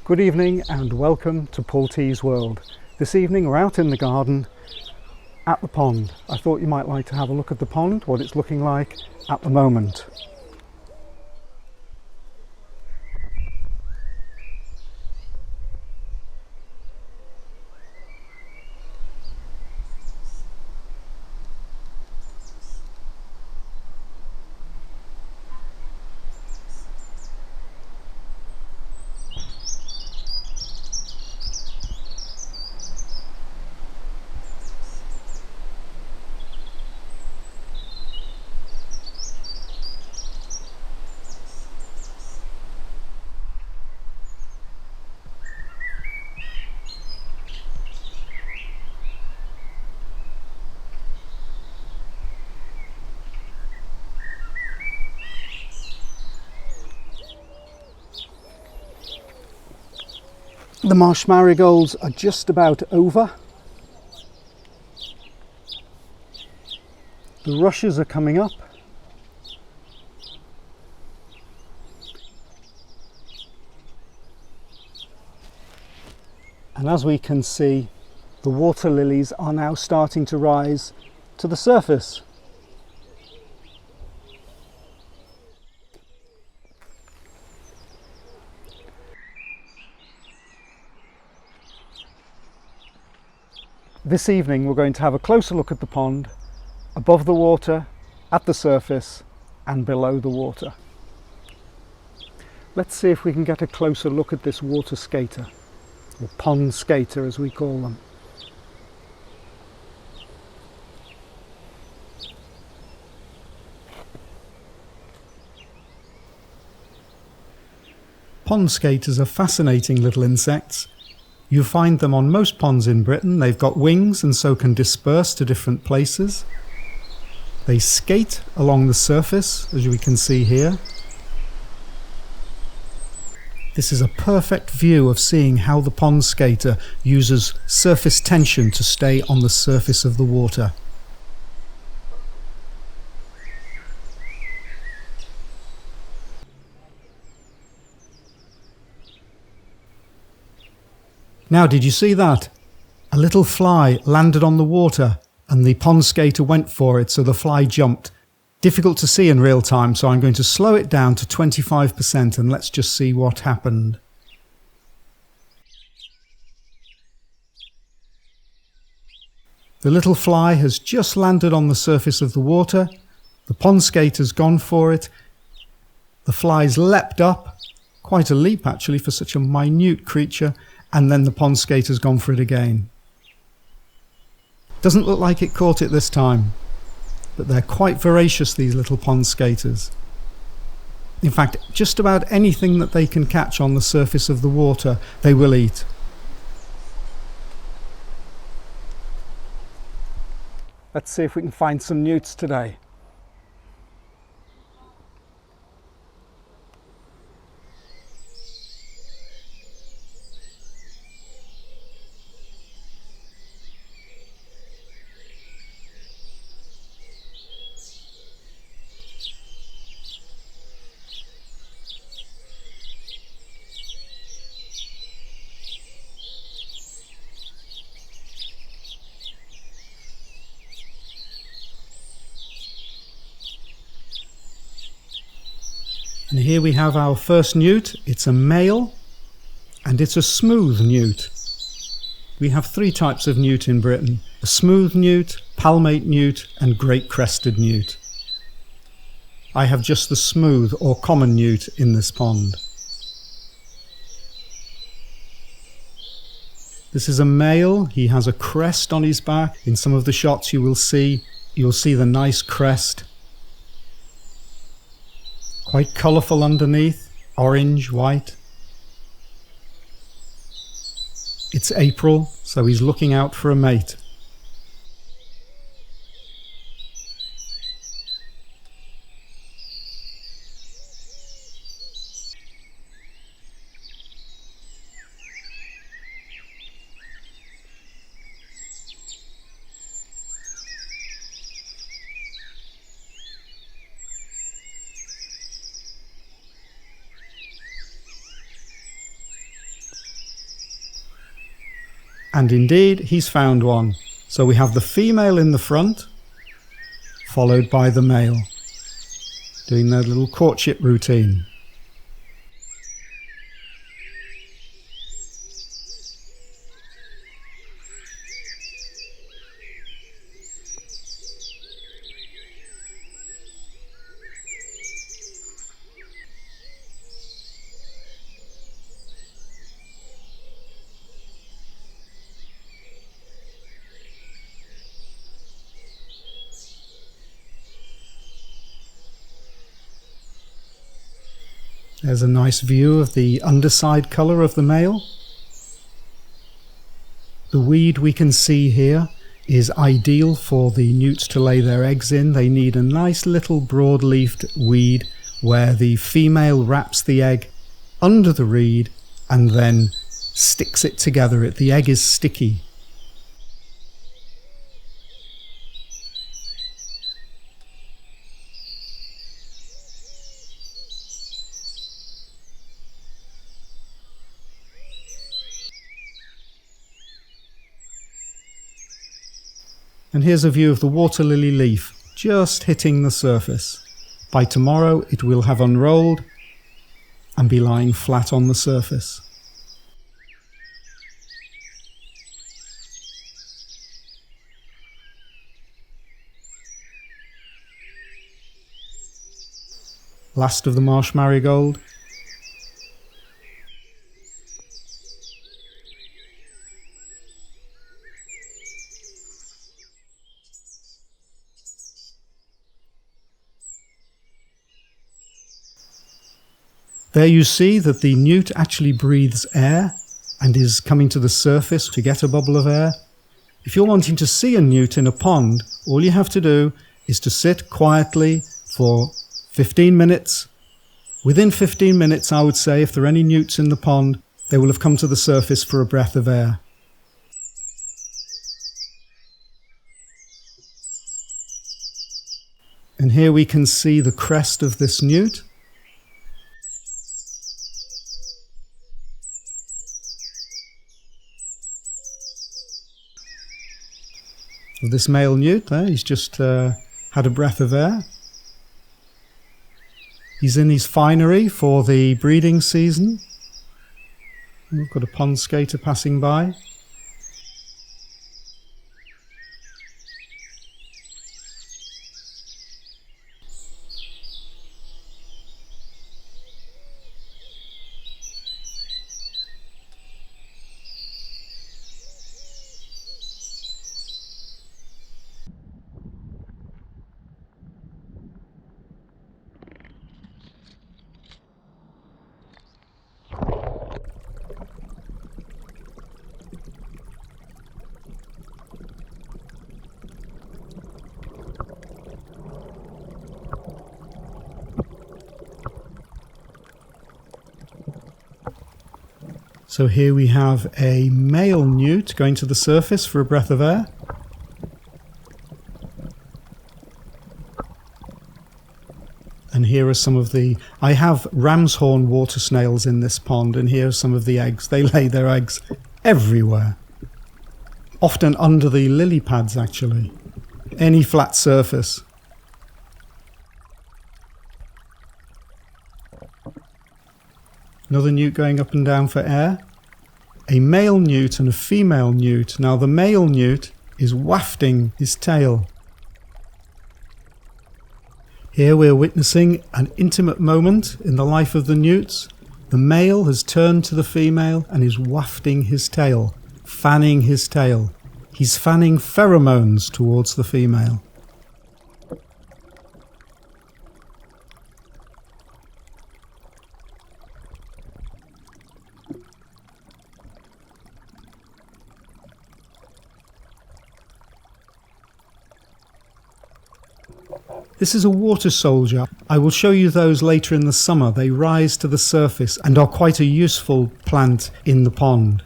Good evening and welcome to Paul T's World. This evening we're out in the garden at the pond. I thought you might like to have a look at the pond, what it's looking like at the moment. The marsh marigolds are just about over. The rushes are coming up. And as we can see, the water lilies are now starting to rise to the surface. This evening we're going to have a closer look at the pond, above the water, at the surface and below the water. Let's see if we can get a closer look at this water skater, or pond skater as we call them. Pond skaters are fascinating little insects. You find them on most ponds in Britain. They've got wings and so can disperse to different places. They skate along the surface, as we can see here. This is a perfect view of seeing how the pond skater uses surface tension to stay on the surface of the water. Now, did you see that? A little fly landed on the water and the pond skater went for it, so the fly jumped. Difficult to see in real time, so I'm going to slow it down to 25% and let's just see what happened. The little fly has just landed on the surface of the water. The pond skater's gone for it. The fly's leapt up, quite a leap actually for such a minute creature, and then the pond skater's gone for it again. Doesn't look like it caught it this time, but they're quite voracious, these little pond skaters. In fact, just about anything that they can catch on the surface of the water, they will eat. Let's see if we can find some newts today. And here we have our first newt. It's a male and it's a smooth newt. We have three types of newt in Britain: a smooth newt, palmate newt and great crested newt. I have just the smooth or common newt in this pond. This is a male. He has a crest on his back. In some of the shots you'll see the nice crest. Quite colourful underneath, orange, white. It's April, so he's looking out for a mate. And indeed, he's found one. So we have the female in the front, followed by the male, doing their little courtship routine. There's a nice view of the underside colour of the male. The weed we can see here is ideal for the newts to lay their eggs in. They need a nice little broad-leafed weed where the female wraps the egg under the reed and then sticks it together. The egg is sticky. And here's a view of the water lily leaf just hitting the surface. By tomorrow it will have unrolled and be lying flat on the surface. Last of the marsh marigold. There you see that the newt actually breathes air and is coming to the surface to get a bubble of air. If you're wanting to see a newt in a pond, all you have to do is to sit quietly for 15 minutes. Within 15 minutes, I would say, if there are any newts in the pond, they will have come to the surface for a breath of air. And here we can see the crest of this newt. This male newt there, he's just had a breath of air. He's in his finery for the breeding season. We've got a pond skater passing by. So here we have a male newt going to the surface for a breath of air. And here are some of the... I have ram's horn water snails in this pond, and here are some of the eggs. They lay their eggs everywhere. Often under the lily pads, actually. Any flat surface. Another newt going up and down for air. A male newt and a female newt. Now the male newt is wafting his tail. Here we're witnessing an intimate moment in the life of the newts. The male has turned to the female and is wafting his tail, fanning his tail. He's fanning pheromones towards the female. This is a water soldier. I will show you those later in the summer. They rise to the surface and are quite a useful plant in the pond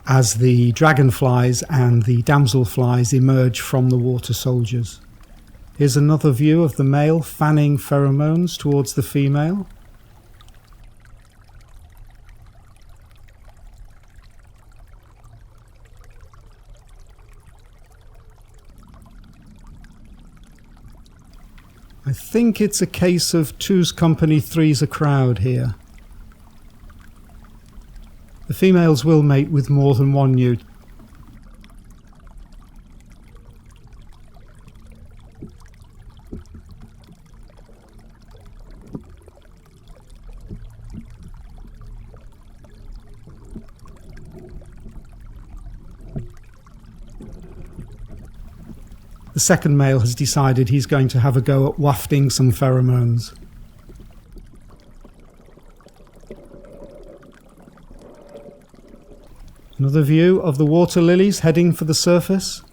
as the dragonflies and the damselflies emerge from the water soldiers. Here's another view of the male fanning pheromones towards the female. I think it's a case of two's company, three's a crowd here. The females will mate with more than one newt. The second male has decided he's going to have a go at wafting some pheromones. Another view of the water lilies heading for the surface.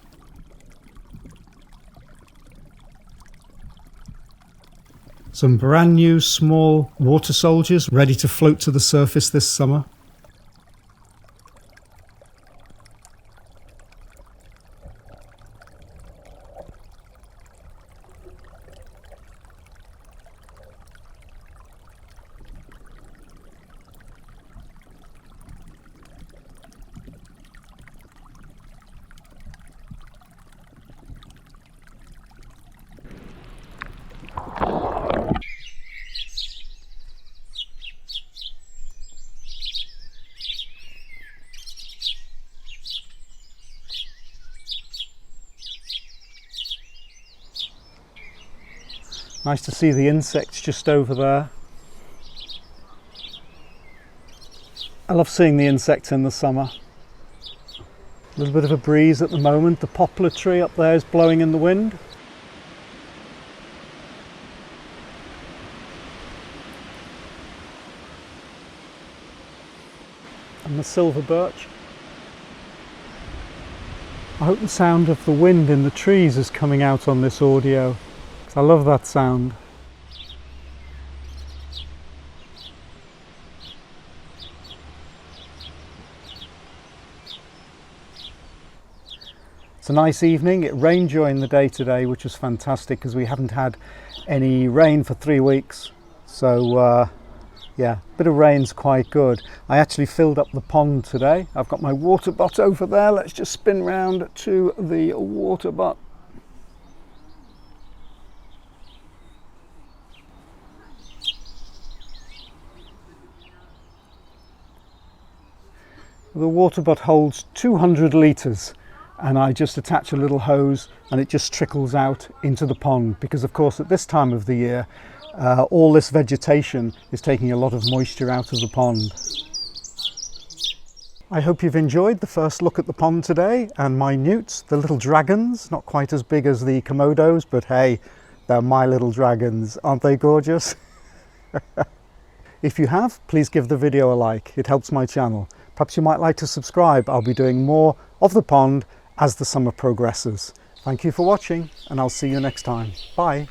Some brand new small water soldiers ready to float to the surface this summer. Nice to see the insects just over there. I love seeing the insects in the summer. A little bit of a breeze at the moment. The poplar tree up there is blowing in the wind. And the silver birch. I hope the sound of the wind in the trees is coming out on this audio. I love that sound. It's a nice evening. It rained during the day today, which was fantastic because we haven't had any rain for 3 weeks. So yeah, a bit of rain's quite good. I actually filled up the pond today. I've got my water butt over there. Let's just spin round to the water butt. The water butt holds 200 litres, and I just attach a little hose and it just trickles out into the pond because of course at this time of the year all this vegetation is taking a lot of moisture out of the pond. I hope you've enjoyed the first look at the pond today and my newts, the little dragons, not quite as big as the Komodos, but hey, they're my little dragons, aren't they gorgeous? If you have, please give the video a like, it helps my channel. Perhaps you might like to subscribe. I'll be doing more of the pond as the summer progresses. Thank you for watching and I'll see you next time. Bye.